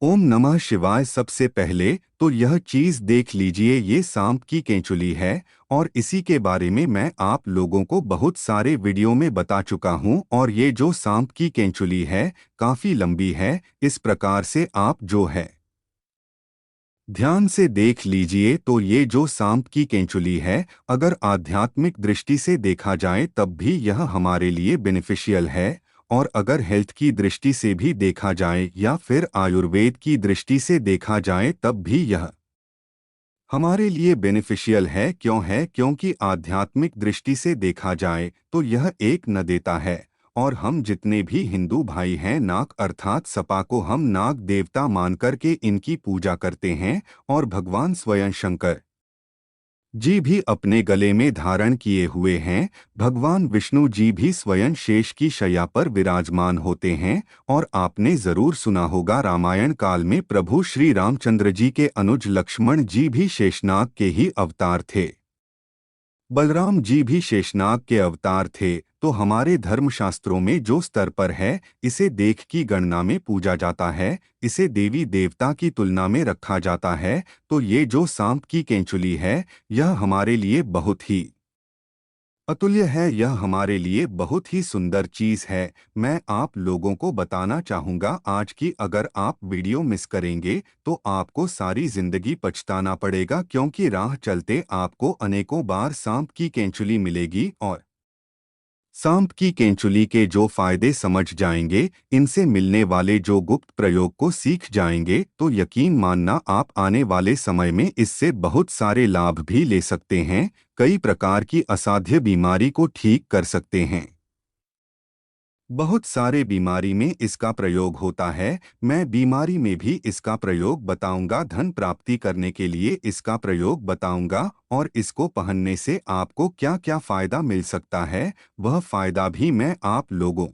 ओम नमः शिवाय। सबसे पहले तो यह चीज देख लीजिए, ये सांप की केंचुली है और इसी के बारे में मैं आप लोगों को बहुत सारे वीडियो में बता चुका हूं। और ये जो सांप की केंचुली है काफी लंबी है। इस प्रकार से आप जो है ध्यान से देख लीजिए तो ये जो सांप की केंचुली है, अगर आध्यात्मिक दृष्टि से देखा जाए तब भी यह हमारे लिए बेनिफिशियल है। और अगर हेल्थ की दृष्टि से भी देखा जाए या फिर आयुर्वेद की दृष्टि से देखा जाए तब भी यह हमारे लिए बेनिफिशियल है। क्यों है? क्योंकि आध्यात्मिक दृष्टि से देखा जाए तो यह एक न देता है। और हम जितने भी हिंदू भाई हैं, नाग अर्थात सपा को हम नाग देवता मानकर के इनकी पूजा करते हैं। और भगवान स्वयं शंकर जी भी अपने गले में धारण किए हुए हैं। भगवान विष्णु जी भी स्वयं शेष की शैया पर विराजमान होते हैं। और आपने जरूर सुना होगा, रामायण काल में प्रभु श्री रामचंद्र जी के अनुज लक्ष्मण जी भी शेषनाग के ही अवतार थे। बलराम जी भी शेषनाग के अवतार थे। तो हमारे धर्मशास्त्रों में जो स्तर पर है, इसे देख की गणना में पूजा जाता है, इसे देवी देवता की तुलना में रखा जाता है। तो ये जो सांप की केंचुली है, यह हमारे लिए बहुत ही अतुल्य है। यह हमारे लिए बहुत ही सुंदर चीज है। मैं आप लोगों को बताना चाहूंगा आज की, अगर आप वीडियो मिस करेंगे तो आपको सारी जिंदगी पछताना पड़ेगा, क्योंकि राह चलते आपको अनेकों बार सांप की केंचुली मिलेगी। और सांप की केंचुली के जो फायदे समझ जाएंगे, इनसे मिलने वाले जो गुप्त प्रयोग को सीख जाएंगे, तो यकीन मानना आप आने वाले समय में इससे बहुत सारे लाभ भी ले सकते हैं। कई प्रकार की असाध्य बीमारी को ठीक कर सकते हैं। बहुत सारे बीमारी में इसका प्रयोग होता है। मैं बीमारी में भी इसका प्रयोग बताऊंगा, धन प्राप्ति करने के लिए इसका प्रयोग बताऊंगा, और इसको पहनने से आपको क्या क्या फायदा मिल सकता है, वह फायदा भी मैं आप लोगों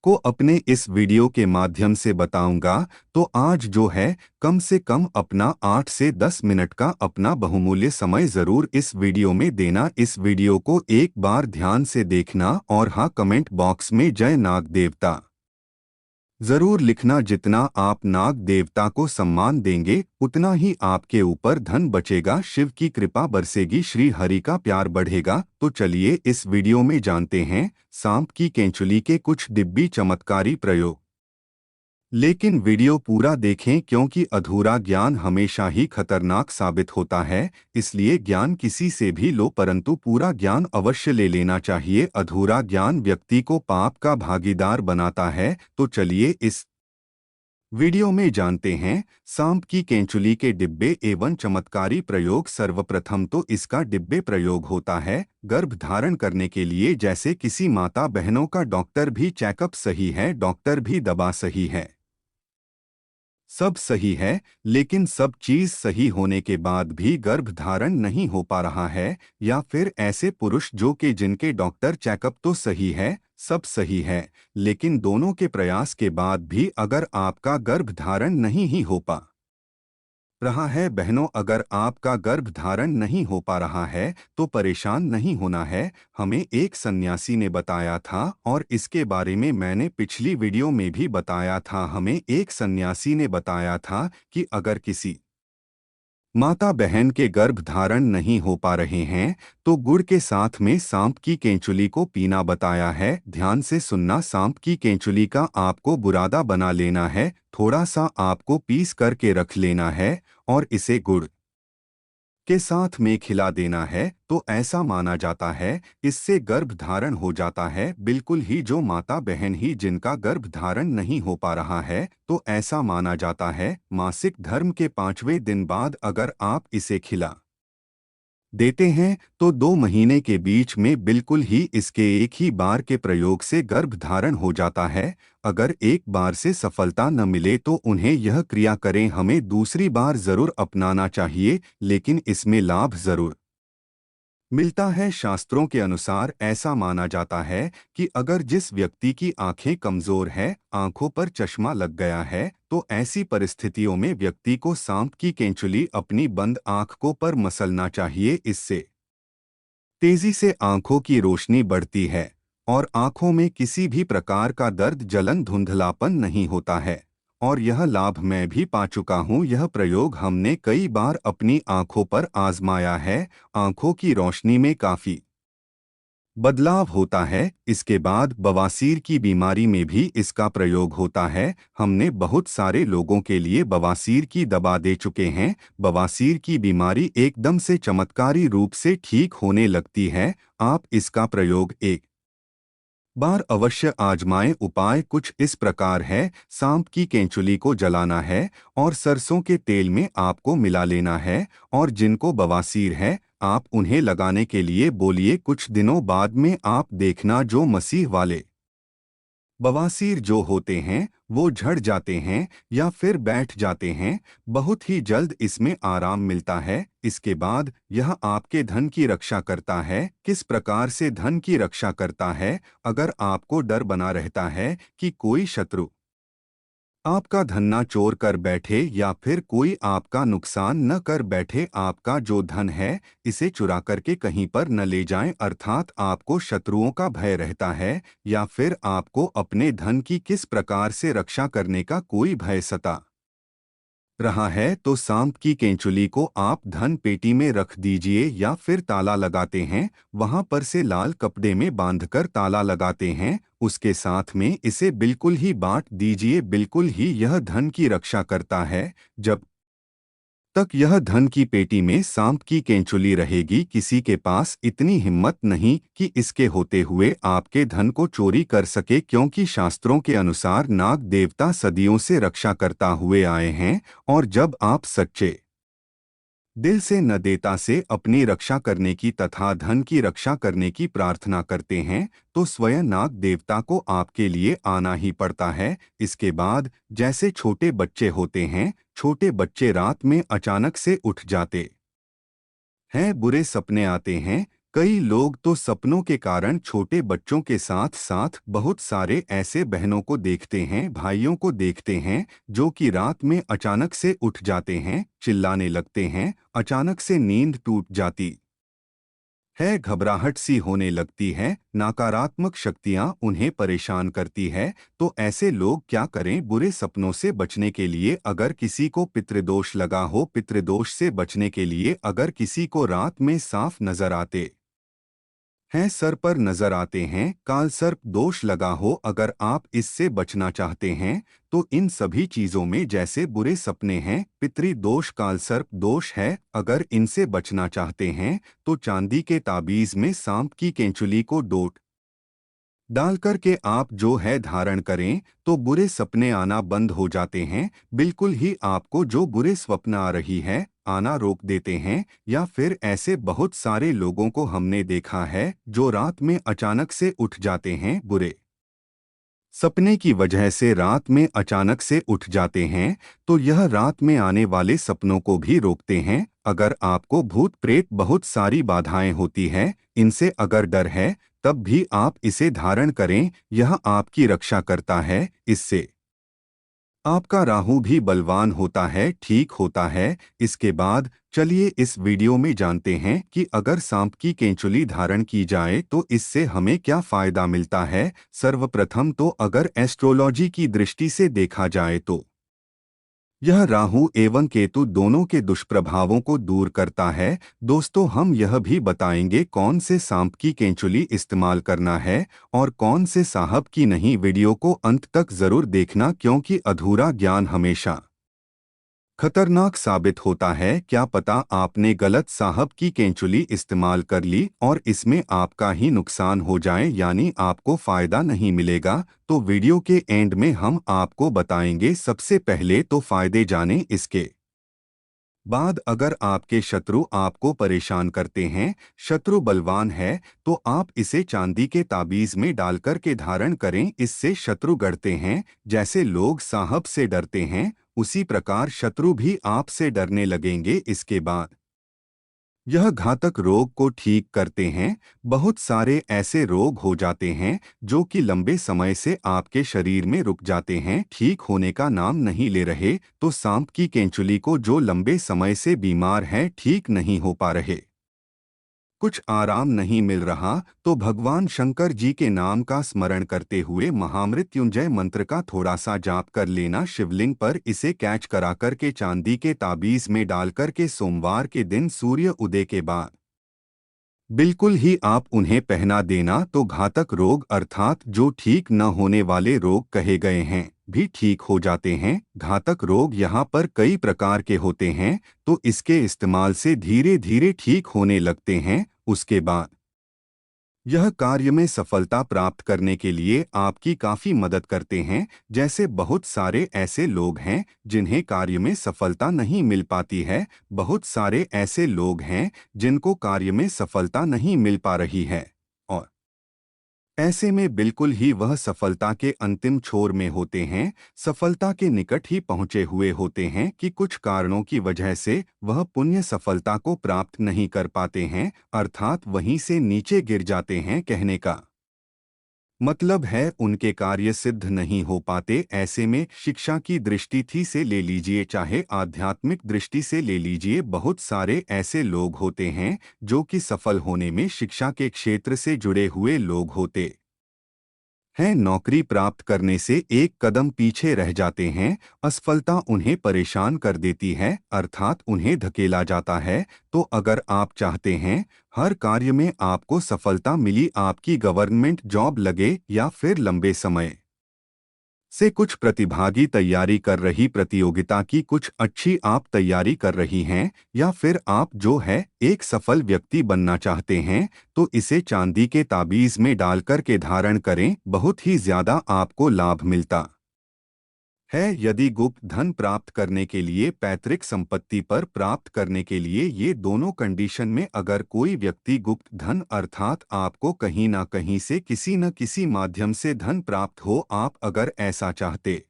को अपने इस वीडियो के माध्यम से बताऊंगा। तो आज जो है, कम से कम अपना 8 से 10 मिनट का अपना बहुमूल्य समय जरूर इस वीडियो में देना। इस वीडियो को एक बार ध्यान से देखना और हाँ, कमेंट बॉक्स में जय नाग देवता जरूर लिखना। जितना आप नाग देवता को सम्मान देंगे, उतना ही आपके ऊपर धन बचेगा, शिव की कृपा बरसेगी, श्री हरि का प्यार बढ़ेगा। तो चलिए इस वीडियो में जानते हैं सांप की केंचुली के कुछ दिव्य चमत्कारी प्रयोग। लेकिन वीडियो पूरा देखें, क्योंकि अधूरा ज्ञान हमेशा ही खतरनाक साबित होता है। इसलिए ज्ञान किसी से भी लो, परंतु पूरा ज्ञान अवश्य ले लेना चाहिए। अधूरा ज्ञान व्यक्ति को पाप का भागीदार बनाता है। तो चलिए इस वीडियो में जानते हैं सांप की केंचुली के डिब्बे एवं चमत्कारी प्रयोग। सर्वप्रथम तो इसका डिब्बे प्रयोग होता है गर्भ धारण करने के लिए। जैसे किसी माता बहनों का डॉक्टर भी चेकअप सही है, डॉक्टर भी दवा सही है, सब सही है, लेकिन सब चीज सही होने के बाद भी गर्भ धारण नहीं हो पा रहा है। या फिर ऐसे पुरुष जो कि जिनके डॉक्टर चेकअप तो सही है, सब सही है, लेकिन दोनों के प्रयास के बाद भी अगर आपका गर्भ धारण नहीं ही हो पा रहा है, बहनों अगर आपका गर्भ धारण नहीं हो पा रहा है तो परेशान नहीं होना है। हमें एक सन्यासी ने बताया था, और इसके बारे में मैंने पिछली वीडियो में भी बताया था। हमें एक सन्यासी ने बताया था कि अगर किसी माता बहन के गर्भ धारण नहीं हो पा रहे हैं तो गुड़ के साथ में सांप की केंचुली को पीना बताया है। ध्यान से सुनना, सांप की केंचुली का आपको बुरादा बना लेना है, थोड़ा सा आपको पीस करके रख लेना है और इसे गुड़ के साथ में खिला देना है। तो ऐसा माना जाता है इससे गर्भ धारण हो जाता है। बिल्कुल ही जो माता बहन ही जिनका गर्भ धारण नहीं हो पा रहा है, तो ऐसा माना जाता है मासिक धर्म के 5वें दिन बाद अगर आप इसे खिला देते हैं तो 2 महीने के बीच में बिल्कुल ही इसके एक ही बार के प्रयोग से गर्भ धारण हो जाता है। अगर एक बार से सफलता न मिले तो उन्हें यह क्रिया करें, हमें दूसरी बार जरूर अपनाना चाहिए, लेकिन इसमें लाभ जरूर मिलता है। शास्त्रों के अनुसार ऐसा माना जाता है कि अगर जिस व्यक्ति की आंखें कमजोर है, आंखों पर चश्मा लग गया है, तो ऐसी परिस्थितियों में व्यक्ति को सांप की केंचुली अपनी बंद आंख पर मसलना चाहिए। इससे तेजी से आंखों की रोशनी बढ़ती है और आंखों में किसी भी प्रकार का दर्द, जलन, धुंधलापन नहीं होता है। और यह लाभ मैं भी पा चुका हूँ। यह प्रयोग हमने कई बार अपनी आंखों पर आजमाया है। आंखों की रोशनी में काफी बदलाव होता है। इसके बाद बवासीर की बीमारी में भी इसका प्रयोग होता है। हमने बहुत सारे लोगों के लिए बवासीर की दवा दे चुके हैं। बवासीर की बीमारी एकदम से चमत्कारी रूप से ठीक होने लगती है। आप इसका प्रयोग एक बार अवश्य आजमाएं। उपाय कुछ इस प्रकार है। सांप की केंचुली को जलाना है और सरसों के तेल में आपको मिला लेना है। और जिनको बवासीर है आप उन्हें लगाने के लिए बोलिए। कुछ दिनों बाद में आप देखना जो मसीह वाले बवासीर जो होते हैं वो झड़ जाते हैं या फिर बैठ जाते हैं। बहुत ही जल्द इसमें आराम मिलता है। इसके बाद यह आपके धन की रक्षा करता है। किस प्रकार से धन की रक्षा करता है? अगर आपको डर बना रहता है कि कोई शत्रु आपका धन ना चोर कर बैठे या फिर कोई आपका नुकसान न कर बैठे, आपका जो धन है इसे चुरा करके कहीं पर न ले जाएं, अर्थात आपको शत्रुओं का भय रहता है या फिर आपको अपने धन की किस प्रकार से रक्षा करने का कोई भय सता रहा है, तो सांप की केंचुली को आप धन पेटी में रख दीजिए या फिर ताला लगाते हैं वहां पर से लाल कपड़े में बांधकर ताला लगाते हैं। उसके साथ में इसे बिल्कुल ही बांट दीजिए। बिल्कुल ही यह धन की रक्षा करता है। जब तक यह धन की पेटी में सांप की केंचुली रहेगी, किसी के पास इतनी हिम्मत नहीं कि इसके होते हुए आपके धन को चोरी कर सके, क्योंकि शास्त्रों के अनुसार नाग देवता सदियों से रक्षा करता हुए आए हैं। और जब आप सच्चे दिल से न देता से अपनी रक्षा करने की तथा धन की रक्षा करने की प्रार्थना करते हैं तो स्वयं नाग देवता को आपके लिए आना ही पड़ता है। इसके बाद जैसे छोटे बच्चे होते हैं, छोटे बच्चे रात में अचानक से उठ जाते हैं, बुरे सपने आते हैं। कई लोग तो सपनों के कारण छोटे बच्चों के साथ साथ बहुत सारे ऐसे बहनों को देखते हैं, भाइयों को देखते हैं जो कि रात में अचानक से उठ जाते हैं, चिल्लाने लगते हैं, अचानक से नींद टूट जाती है, घबराहट सी होने लगती है, नकारात्मक शक्तियां उन्हें परेशान करती है। तो ऐसे लोग क्या करें? बुरे सपनों से बचने के लिए अगर किसी को पितृदोष लगा हो, पितृदोष से बचने के लिए अगर किसी को रात में साफ नजर आते हैं, सर पर नजर आते हैं, काल सर्प दोष लगा हो, अगर आप इससे बचना चाहते हैं तो इन सभी चीजों में जैसे बुरे सपने हैं, पितृ दोष, काल सर्प दोष है, अगर इनसे बचना चाहते हैं तो चांदी के ताबीज में सांप की केंचुली को डोट डाल करके आप जो है धारण करें तो बुरे सपने आना बंद हो जाते हैं। बिल्कुल ही आपको जो बुरे स्वप्न आ रही है आना रोक देते हैं। या फिर ऐसे बहुत सारे लोगों को हमने देखा है जो रात में अचानक से उठ जाते हैं, बुरे सपने की वजह से रात में अचानक से उठ जाते हैं। तो यह रात में आने वाले सपनों को भी रोकते हैं। अगर आपको भूत प्रेत बहुत सारी बाधाएं होती है, इनसे अगर डर है तब भी आप इसे धारण करें, यह आपकी रक्षा करता है। इससे आपका राहु भी बलवान होता है, ठीक होता है। इसके बाद चलिए इस वीडियो में जानते हैं कि अगर सांप की केंचुली धारण की जाए तो इससे हमें क्या फायदा मिलता है। सर्वप्रथम तो अगर एस्ट्रोलॉजी की दृष्टि से देखा जाए तो यह राहु एवं केतु दोनों के दुष्प्रभावों को दूर करता है। दोस्तों, हम यह भी बताएंगे कौन से सांप की केंचुली इस्तेमाल करना है और कौन से साहब की नहीं। वीडियो को अंत तक जरूर देखना, क्योंकि अधूरा ज्ञान हमेशा खतरनाक साबित होता है। क्या पता आपने गलत साहब की केंचुली इस्तेमाल कर ली और इसमें आपका ही नुकसान हो जाए, यानी आपको फायदा नहीं मिलेगा। तो वीडियो के एंड में हम आपको बताएंगे। सबसे पहले तो फायदे जाने, इसके बाद अगर आपके शत्रु आपको परेशान करते हैं, शत्रु बलवान है, तो आप इसे चांदी के ताबीज में डालकर के धारण करें। इससे शत्रु गढ़ते हैं। जैसे लोग साहब से डरते हैं उसी प्रकार शत्रु भी आपसे डरने लगेंगे। इसके बाद यह घातक रोग को ठीक करते हैं। बहुत सारे ऐसे रोग हो जाते हैं जो कि लंबे समय से आपके शरीर में रुक जाते हैं, ठीक होने का नाम नहीं ले रहे। तो सांप की केंचुली को जो लंबे समय से बीमार हैं, ठीक नहीं हो पा रहे, कुछ आराम नहीं मिल रहा तो भगवान शंकर जी के नाम का स्मरण करते हुए महामृत्युंजय मंत्र का थोड़ा सा जाप कर लेना। शिवलिंग पर इसे कैच कराकर के चांदी के ताबीज में डालकर के सोमवार के दिन सूर्य उदय के बाद बिल्कुल ही आप उन्हें पहना देना तो घातक रोग अर्थात जो ठीक न होने वाले रोग कहे गए हैं भी ठीक हो जाते हैं। घातक रोग यहाँ पर कई प्रकार के होते हैं तो इसके इस्तेमाल से धीरे धीरे ठीक होने लगते हैं। उसके बाद यह कार्य में सफलता प्राप्त करने के लिए आपकी काफी मदद करते हैं। जैसे बहुत सारे ऐसे लोग हैं जिन्हें कार्य में सफलता नहीं मिल पाती है, बहुत सारे ऐसे लोग हैं जिनको कार्य में सफलता नहीं मिल पा रही है और ऐसे में बिल्कुल ही वह सफलता के अंतिम छोर में होते हैं, सफलता के निकट ही पहुंचे हुए होते हैं कि कुछ कारणों की वजह से वह पुण्य सफलता को प्राप्त नहीं कर पाते हैं, अर्थात वहीं से नीचे गिर जाते हैं। कहने का मतलब है उनके कार्य सिद्ध नहीं हो पाते। ऐसे में शिक्षा की दृष्टि थी से ले लीजिए चाहे आध्यात्मिक दृष्टि से ले लीजिए, बहुत सारे ऐसे लोग होते हैं जो कि सफल होने में शिक्षा के क्षेत्र से जुड़े हुए लोग होते हैं, नौकरी प्राप्त करने से एक कदम पीछे रह जाते हैं। असफलता उन्हें परेशान कर देती है अर्थात उन्हें धकेला जाता है। तो अगर आप चाहते हैं हर कार्य में आपको सफलता मिली, आपकी गवर्नमेंट जॉब लगे या फिर लंबे समय से कुछ प्रतिभागी तैयारी कर रही प्रतियोगिता की कुछ अच्छी आप तैयारी कर रही हैं या फिर आप जो है एक सफल व्यक्ति बनना चाहते हैं तो इसे चांदी के ताबीज में डालकर के धारण करें, बहुत ही ज्यादा आपको लाभ मिलता है। यदि गुप्त धन प्राप्त करने के लिए पैतृक संपत्ति पर प्राप्त करने के लिए ये दोनों कंडीशन में अगर कोई व्यक्ति गुप्त धन अर्थात आपको कहीं ना कहीं से किसी न किसी माध्यम से धन प्राप्त हो, आप अगर ऐसा चाहते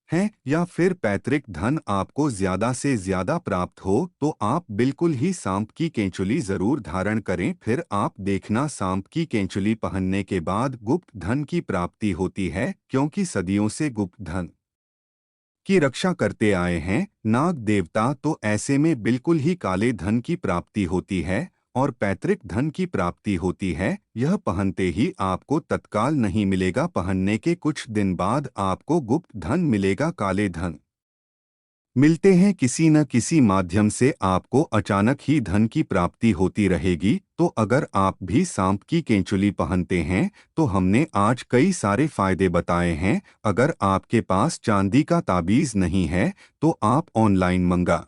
हैं या फिर पैतृक धन आपको ज्यादा से ज्यादा प्राप्त हो तो आप बिल्कुल ही सांप की केंचुली जरूर धारण करें। फिर आप देखना सांप की केंचुली पहनने के बाद गुप्त धन की प्राप्ति होती है, क्योंकि सदियों से गुप्त धन की रक्षा करते आए हैं नाग देवता। तो ऐसे में बिल्कुल ही काले धन की प्राप्ति होती है और पैतृक धन की प्राप्ति होती है। यह पहनते ही आपको तत्काल नहीं मिलेगा, पहनने के कुछ दिन बाद आपको गुप्त धन मिलेगा। काले धन मिलते हैं किसी न किसी माध्यम से, आपको अचानक ही धन की प्राप्ति होती रहेगी। तो अगर आप भी सांप की केंचुली पहनते हैं तो हमने आज कई सारे फायदे बताए हैं। अगर आपके पास चांदी का ताबीज नहीं है तो आप ऑनलाइन मंगा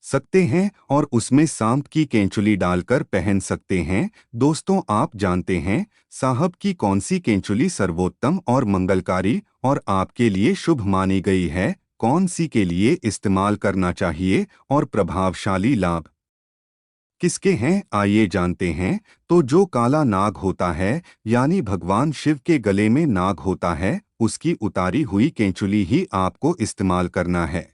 सकते हैं और उसमें सांप की केंचुली डालकर पहन सकते हैं। दोस्तों, आप जानते हैं साहब की कौन सी केंचुली सर्वोत्तम और मंगलकारी और आपके लिए शुभ मानी गई है, कौन सी के लिए इस्तेमाल करना चाहिए और प्रभावशाली लाभ किसके हैं, आइए जानते हैं। तो जो काला नाग होता है यानी भगवान शिव के गले में नाग होता है, उसकी उतारी हुई केंचुली ही आपको इस्तेमाल करना है।